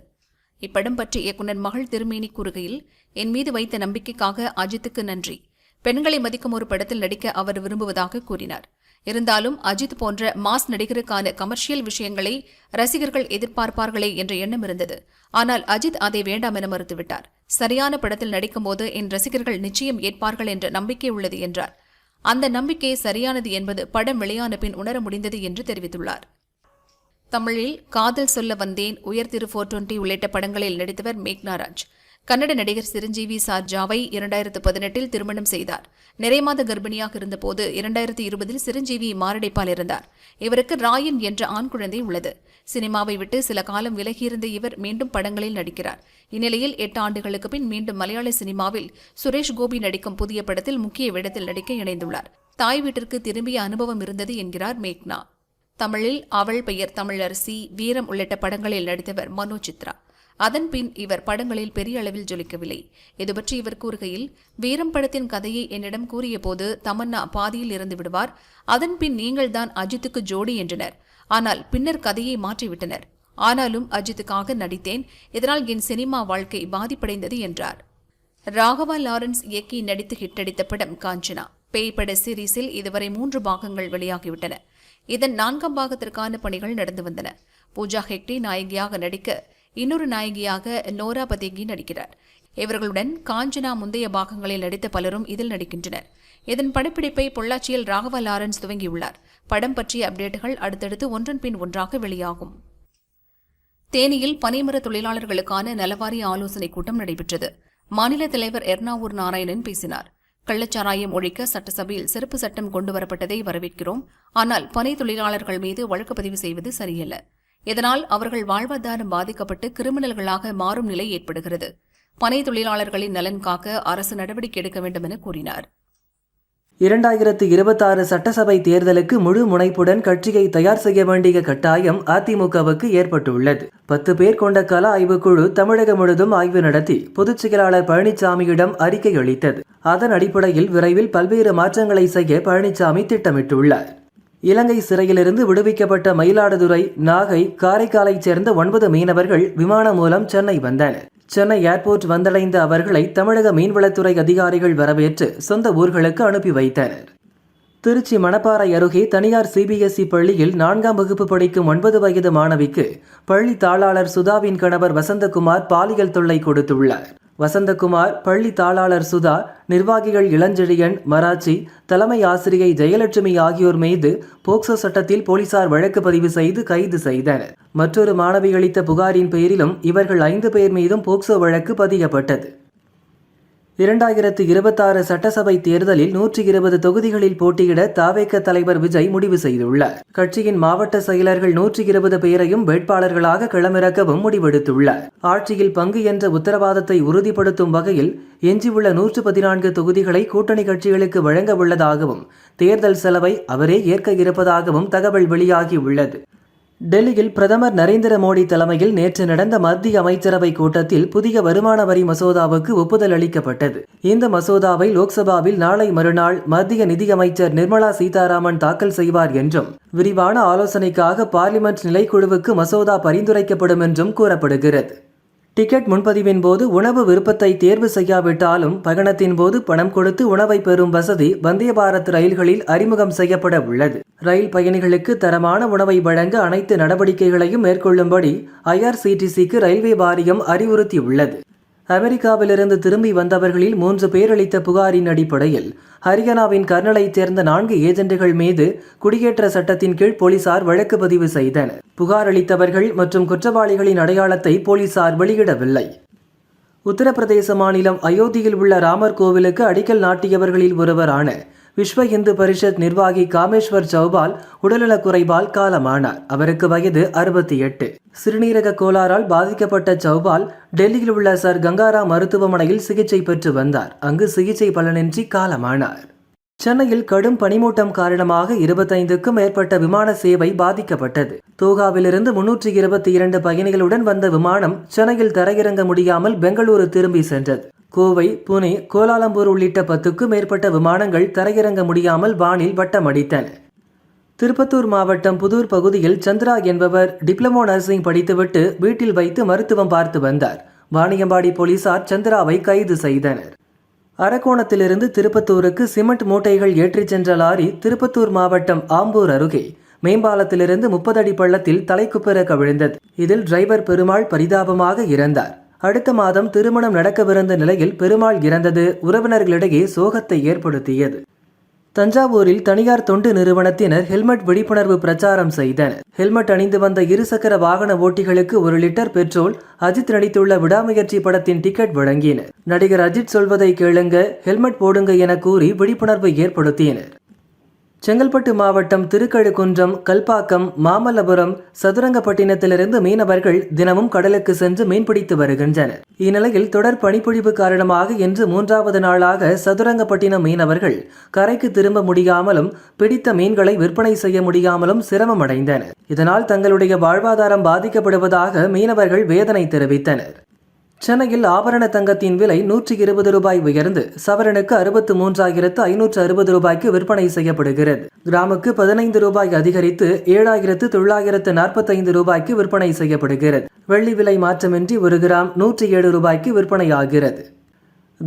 இப்படம் பற்றி இயக்குநர் மகள் திருமேனி கூறுகையில், என் மீது வைத்த நம்பிக்கைக்காக அஜித்துக்கு நன்றி. பெண்களை மதிக்கும் ஒரு படத்தில் நடிக்க அவர் விரும்புவதாக கூறினார். இருந்தாலும் அஜித் போன்ற மாஸ் நடிகருக்கான கமர்ஷியல் விஷயங்களை ரசிகர்கள் எதிர்பார்ப்பார்களே என்ற எண்ணம் இருந்தது. ஆனால் அஜித் அதை வேண்டாம் என மறுத்துவிட்டார். சரியான படத்தில் நடிக்கும்போது என் ரசிகர்கள் நிச்சயம் ஏற்பார்கள் என்ற நம்பிக்கை உள்ளது என்றார். அந்த நம்பிக்கை சரியானது என்பது படம் வெளியான பின் உணர முடிந்தது என்று தெரிவித்துள்ளார். தமிழில் காதல் சொல்ல வந்தேன், உயர் திரு 420 உள்ளிட்ட படங்களில் நடித்தவர் மேக்னா ராஜ். கன்னட நடிகர் சிரஞ்சீவி சார்ஜாவை 2018இல் திருமணம் செய்தார். நிறைமாத கர்ப்பிணியாக இருந்தபோது 2020இல் சிரஞ்சீவி மாரடைப்பால் இருந்தார். இவருக்கு ராயன் என்ற ஆண் குழந்தை உள்ளது. சினிமாவை விட்டு சில காலம் விலகியிருந்த இவர் மீண்டும் படங்களில் நடிக்கிறார். இந்நிலையில் 8 ஆண்டுகளுக்கு பின் மீண்டும் மலையாள சினிமாவில் சுரேஷ் கோபி நடிக்கும் புதிய படத்தில் முக்கிய வேடத்தில் நடிக்க இணைந்துள்ளார். தாய் வீட்டிற்கு திரும்பிய அனுபவம் இருந்தது என்கிறார் மேக்னா. தமிழில் அவள் பெயர் தமிழரசி, வீரம் உள்ளிட்ட படங்களில் நடித்தவர் மனோ சித்ரா. அதன் பின் இவர் படங்களில் பெரிய அளவில் ஜொலிக்கவில்லை. இதுபற்றி இவர் கூறுகையில், வீரம் படத்தின் கதையை என்னிடம் கூறியபோது தமன்னா பாதியில் இறந்து விடுவார். அதன் பின் நீங்கள்தான் அஜித்துக்கு ஜோடி என்றனர். ஆனால் பின்னர் கதையை மாற்றிவிட்டனர். ஆனாலும் அஜித்துக்காக நடித்தேன். இதனால் என் சினிமா வாழ்க்கை பாதிப்படைந்தது என்றார். ராகவா லாரன்ஸ் இயக்கி நடித்து ஹிட்டடித்த படம் காஞ்சனா. பேய் பட சீரீஸில் இதுவரை 3 பாகங்கள் வெளியாகிவிட்டன. இதன் 4ஆம் பாகத்திற்கான பணிகள் நடந்து வந்தன. பூஜா ஹெக்டே நாயகியாக நடிக்க இன்னொரு நாயகியாக நோரா பதேகி நடிக்கிறார். இவர்களுடன் காஞ்சனா முந்தைய பாகங்களில் நடித்த பலரும் இதில் நடிக்கின்றனர். இதன் படப்பிடிப்பை பொள்ளாச்சியில் ராகவா லாரன்ஸ் துவங்கியுள்ளார். படம் பற்றிய அப்டேட்டுகள் அடுத்தடுத்து ஒன்றன் பின் ஒன்றாக வெளியாகும். தேனியில் பனைமர தொழிலாளர்களுக்கான நலவாரிய ஆலோசனைக் கூட்டம் நடைபெற்றது. மாநில தலைவர் எர்ணாவூர் நாராயணன் பேசினார். கள்ளச்சாராயம் ஒழிக்க சட்டசபையில் சிறப்பு சட்டம் கொண்டுவரப்பட்டதை வரவேற்கிறோம். ஆனால் பனை தொழிலாளர்கள் மீது வழக்கு பதிவு செய்வது சரியல்ல. இதனால் அவர்கள் வாழ்வாதாரம் பாதிக்கப்பட்டு கிரிமினல்களாக மாறும் நிலை ஏற்படுகிறது. பனை தொழிலாளர்களின் நலன் காக்க அரசு நடவடிக்கை எடுக்க வேண்டும் என கூறினார். 2026 சட்டசபை தேர்தலுக்கு முழு முனைப்புடன் கட்சியை தயார் செய்ய வேண்டிய கட்டாயம் அதிமுகவுக்கு ஏற்பட்டுள்ளது. 10 பேர் கொண்ட கள ஆய்வுக்குழு தமிழகம் முழுதும் ஆய்வு நடத்தி பொதுச் செயலாளர் பழனிசாமியிடம் அறிக்கை அளித்தது. அதன் அடிப்படையில் விரைவில் பல்வேறு மாற்றங்களை செய்ய பழனிசாமி திட்டமிட்டுள்ளார். இலங்கை சிறையிலிருந்து விடுவிக்கப்பட்ட மயிலாடுதுறை, நாகை, காரைக்காலைச் சேர்ந்த 9 மீனவர்கள் விமானம் மூலம் சென்னை வந்தனர். சென்னை ஏர்போர்ட் வந்தடைந்த அவர்களை தமிழக மீன்வளத்துறை அதிகாரிகள் வரவேற்று சொந்த ஊர்களுக்கு அனுப்பி வைத்தனர். திருச்சி மணப்பாறை அருகே தனியார் சிபிஎஸ்இ பள்ளியில் 4ஆம் வகுப்பு படிக்கும் 9 வயது மாணவிக்கு பள்ளி தாளாளர் சுதாவின் கணவர் வசந்தகுமார் பாலியல் தொல்லை கொடுத்துள்ளார். வசந்தகுமார், பள்ளி தாளாளர் சுதா, நிர்வாகிகள் இளஞ்செழியன், மராச்சி, தலைமை ஆசிரியை ஜெயலட்சுமி ஆகியோர் மீது போக்சோ சட்டத்தில் போலீசார் வழக்கு பதிவு செய்து கைது செய்தனர். மற்றொரு மாணவி அளித்த புகாரின் பேரிலும் இவர்கள் 5 பேர் மீதும் போக்சோ வழக்கு பதியப்பட்டது. 2026 சட்டசபை தேர்தலில் 120 தொகுதிகளில் போட்டியிட தவேக தலைவர் விஜய் முடிவு செய்துள்ளார். கட்சியின் மாவட்ட செயலர்கள் 120 பேரையும் வேட்பாளர்களாக களமிறக்கவும் முடிவெடுத்துள்ளார். ஆட்சியில் பங்கு என்ற உத்தரவாதத்தை உறுதிப்படுத்தும் வகையில் எஞ்சியுள்ள 114 தொகுதிகளை கூட்டணி கட்சிகளுக்கு வழங்க உள்ளதாகவும் தேர்தல் செலவை அவரே ஏற்க இருப்பதாகவும் தகவல் வெளியாகியுள்ளது. டெல்லியில் பிரதமர் நரேந்திர மோடி தலைமையில் நேற்று நடந்த மத்திய அமைச்சரவை கூட்டத்தில் புதிய வருமான வரி மசோதாவுக்கு ஒப்புதல் அளிக்கப்பட்டது. இந்த மசோதாவை லோக்சபாவில் நாளை மறுநாள் மத்திய நிதியமைச்சர் நிர்மலா சீதாராமன் தாக்கல் செய்வார் என்றும் விரிவான ஆலோசனைக்காக பார்லிமெண்ட் நிலைக்குழுவுக்கு மசோதா பரிந்துரைக்கப்படும் என்றும் கூறப்படுகிறது. டிக்கெட் முன்பதிவின் போது உணவு விருப்பத்தை தேர்வு செய்யாவிட்டாலும் பயணத்தின் போது பணம் கொடுத்து உணவை பெறும் வசதி வந்தே பாரத் ரயில்களில் அறிமுகம் செய்யப்பட உள்ளது. ரயில் பயணிகளுக்கு தரமான உணவை வழங்க அனைத்து நடவடிக்கைகளையும் மேற்கொள்ளும்படி IRCTCக்கு ரயில்வே வாரியம் அறிவுறுத்தியுள்ளது. அமெரிக்காவிலிருந்து திரும்பி வந்தவர்களில் 3 பேர் அளித்த புகாரின் அடிப்படையில் ஹரியானாவின் கர்னலைச் சேர்ந்த 4 ஏஜென்ட்டுகள் மீது குடியேற்ற சட்டத்தின் கீழ் போலீசார் வழக்கு பதிவு செய்தனர். புகார் அளித்தவர்கள் மற்றும் குற்றவாளிகளின் அடையாளத்தை போலீசார் வெளியிடவில்லை. உத்தரப்பிரதேச மாநிலம் அயோத்தியில் உள்ள ராமர் கோவிலுக்கு அடிக்கல் நாட்டியவர்களில் ஒருவரான விஸ்வ இந்து பரிஷத் நிர்வாகி காமேஸ்வர் சௌபால் உடல்நலக் குறைவால் காலமானார். அவருக்கு வயது 68. சிறுநீரக கோளாறால் பாதிக்கப்பட்ட சௌபால் டெல்லியில் உள்ள சர் கங்காராம் மருத்துவமனையில் சிகிச்சை பெற்று வந்தார். அங்கு சிகிச்சை பலனின்றி காலமானார். சென்னையில் கடும் பனிமூட்டம் காரணமாக 25க்கும் மேற்பட்ட விமான சேவை பாதிக்கப்பட்டது. தோகாவிலிருந்து 322 பயணிகளுடன் வந்த விமானம் சென்னையில் தரையிறங்க முடியாமல் பெங்களூரு திரும்பி சென்றது. கோவை, புனே, கோலாலம்பூர் உள்ளிட்ட 10க்கும் மேற்பட்ட விமானங்கள் தரையிறங்க முடியாமல் வானில் வட்டமடித்தன. திருப்பத்தூர் மாவட்டம் புதூர் பகுதியில் சந்திரா என்பவர் டிப்ளமோ நர்சிங் படித்துவிட்டு வீட்டில் வைத்து மருத்துவம் பார்த்து வந்தார். வாணியம்பாடி போலீசார் சந்திராவை கைது செய்தனர். அரக்கோணத்திலிருந்து திருப்பத்தூருக்கு சிமெண்ட் மூட்டைகள் ஏற்றிச் சென்ற லாரி திருப்பத்தூர் மாவட்டம் ஆம்பூர் அருகே மேம்பாலத்திலிருந்து 30 அடி பள்ளத்தில் தலைக்குப்புற கவிழ்ந்தது. இதில் டிரைவர் பெருமாள் பரிதாபமாக இறந்தார். அடுத்த மாதம் திருமணம் நடக்கவிருந்த நிலையில் பெருமாள் இறந்தது உறவினர்களிடையே சோகத்தை ஏற்படுத்தியது. தஞ்சாவூரில் தனியார் தொண்டு நிறுவனத்தினர் ஹெல்மெட் விழிப்புணர்வு பிரச்சாரம் செய்தனர். ஹெல்மெட் அணிந்து வந்த இருசக்கர வாகன ஓட்டிகளுக்கு 1 லிட்டர் பெட்ரோல், அஜித் நடித்துள்ள விடாமுயற்சி படத்தின் டிக்கெட் வழங்கினர். நடிகர் அஜித் சொல்வதை கேளுங்க, ஹெல்மெட் போடுங்க என கூறி விழிப்புணர்வு ஏற்படுத்தினர். செங்கல்பட்டு மாவட்டம் திருக்கழுக்குன்றம், கல்பாக்கம், மாமல்லபுரம், சதுரங்கப்பட்டினத்திலிருந்து மீனவர்கள் தினமும் கடலுக்கு சென்று மீன்பிடித்து வருகின்றனர். இந்நிலையில் தொடர் பனிப்பொழிவு காரணமாக இன்று 3வது நாளாக சதுரங்கப்பட்டினம் மீனவர்கள் கரைக்கு திரும்ப முடியாமலும் பிடித்த மீன்களை விற்பனை செய்ய முடியாமலும் சிரமம் அடைந்தனர். இதனால் தங்களுடைய வாழ்வாதாரம் பாதிக்கப்படுவதாக மீனவர்கள் வேதனை தெரிவித்தனர். சென்னையில் ஆபரண தங்கத்தின் விலை 120 ரூபாய் உயர்ந்து சவரனுக்கு 63,560 ரூபாய்க்கு விற்பனை செய்யப்படுகிறது. கிராமுக்கு 15 ரூபாய் அதிகரித்து 7,945 ரூபாய்க்கு விற்பனை செய்யப்படுகிறது. வெள்ளி விலை மாற்றமின்றி 1 கிராம் 107 ரூபாய்க்கு விற்பனையாகிறது.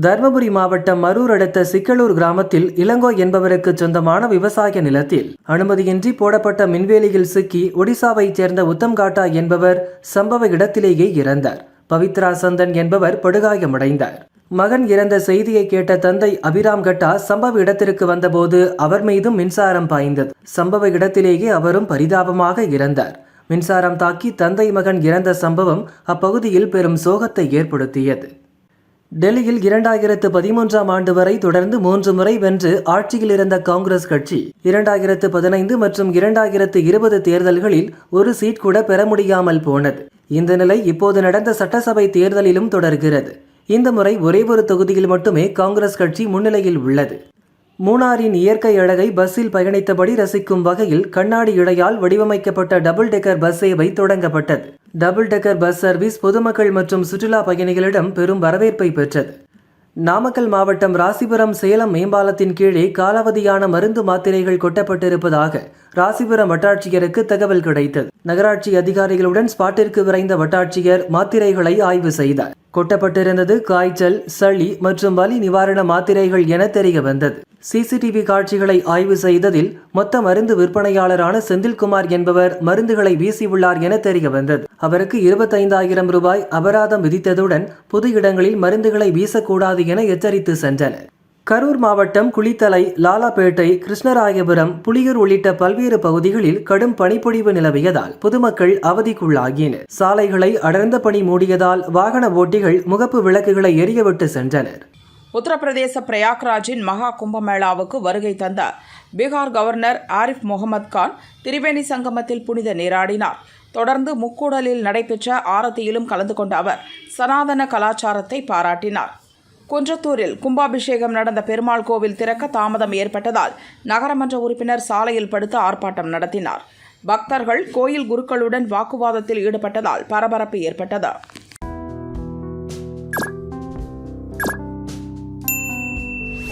தர்மபுரி மாவட்டம் மரூர் அடுத்த சிக்கலூர் கிராமத்தில் இளங்கோ என்பவருக்கு சொந்தமான விவசாய நிலத்தில் அனுமதியின்றி போடப்பட்ட மின்வேலியில் சிக்கி ஒடிசாவைச் சேர்ந்த உத்தம் காட்டா என்பவர் சம்பவ இடத்திலேயே இறந்தார். பவித்ரா சந்தன் என்பவர் படுகாயமடைந்தார். மகன் இறந்த செய்தியை கேட்ட தந்தை அபிராம் கட்டா சம்பவ இடத்திற்கு வந்தபோது அவர் மீதும் மின்சாரம் பாய்ந்தது. சம்பவ இடத்திலேயே அவரும் பரிதாபமாக இறந்தார். மின்சாரம் தாக்கி தந்தை மகன் இறந்த சம்பவம் அப்பகுதியில் பெரும் சோகத்தை ஏற்படுத்தியது. டெல்லியில் 2013ஆம் ஆண்டு வரை தொடர்ந்து 3 முறை வென்று ஆட்சியில் இருந்த காங்கிரஸ் கட்சி 2015 மற்றும் 2020 தேர்தல்களில் ஒரு சீட் கூட பெற முடியாமல் போனது. இந்த நிலை இப்போது நடந்த சட்டசபை தேர்தலிலும் தொடர்கிறது. இந்த முறை ஒரே ஒரு தொகுதியில் மட்டுமே காங்கிரஸ் கட்சி முன்னிலையில் உள்ளது. மூணாரின் இயற்கை அழகை பஸ்ஸில் பயணித்தபடி ரசிக்கும் வகையில் கண்ணாடி இழையால் வடிவமைக்கப்பட்ட டபுள் டெக்கர் பஸ் சேவை தொடங்கப்பட்டது. டபுள் டெக்கர் பஸ் சர்வீஸ் பொதுமக்கள் மற்றும் சுற்றுலா பயணிகளிடம் பெரும் வரவேற்பை பெற்றது. நாமக்கல் மாவட்டம் ராசிபுரம் சேலம் மேம்பாலத்தின் கீழே காலாவதியான மருந்து மாத்திரைகள் கொட்டப்பட்டிருப்பதாக ராசிபுரம் வட்டாட்சியருக்கு தகவல் கிடைத்தது. நகராட்சி அதிகாரிகளுடன் ஸ்பாட்டிற்கு விரைந்த வட்டாட்சியர் மாத்திரைகளை ஆய்வு செய்தார். கொட்டப்பட்டிருந்தது காய்ச்சல், சளி மற்றும் வலி நிவாரண மாத்திரைகள் என தெரிய வந்தது. சிசிடிவி காட்சிகளை ஆய்வு செய்ததில் மொத்த மருந்து விற்பனையாளரான செந்தில்குமார் என்பவர் மருந்துகளை வீசியுள்ளார் என தெரிய வந்தது. அவருக்கு 25,000 ரூபாய் அபராதம் விதித்ததுடன் பொது இடங்களில் மருந்துகளை வீசக்கூடாது என எச்சரித்து சென்றனர். கரூர் மாவட்டம் குளித்தலை, லாலாப்பேட்டை, கிருஷ்ணராயபுரம், புலியூர் உள்ளிட்ட பல்வேறு பகுதிகளில் கடும் பனிப்பொழிவு நிலவியதால் பொதுமக்கள் அவதிக்குள்ளாகினர். சாலைகளை அடர்ந்த பனி மூடியதால் வாகன ஓட்டிகள் முகப்பு விளக்குகளை எரியவிட்டு சென்றனர். உத்தரப்பிரதேச பிரயாக்ராஜின் மகா கும்பமேளாவுக்கு வருகை தந்த பீகார் கவர்னர் ஆரிஃப் முகமது கான் திரிவேணி சங்கமத்தில் புனித நீராடினார். தொடர்ந்து முக்கூடலில் நடைபெற்ற ஆரத்தியிலும் கலந்து கொண்ட அவர் சனாதன கலாச்சாரத்தை பாராட்டினார். குன்றத்தூரில் கும்பாபிஷேகம் நடந்த பெருமாள் கோவில் திறக்க தாமதம் ஏற்பட்டதால் நகரமன்ற உறுப்பினர் சாலையில் படுத்து ஆர்ப்பாட்டம் நடத்தினார். பக்தர்கள் கோயில் குருக்களுடன் வாக்குவாதத்தில் ஈடுபட்டதால் பரபரப்பு ஏற்பட்டது.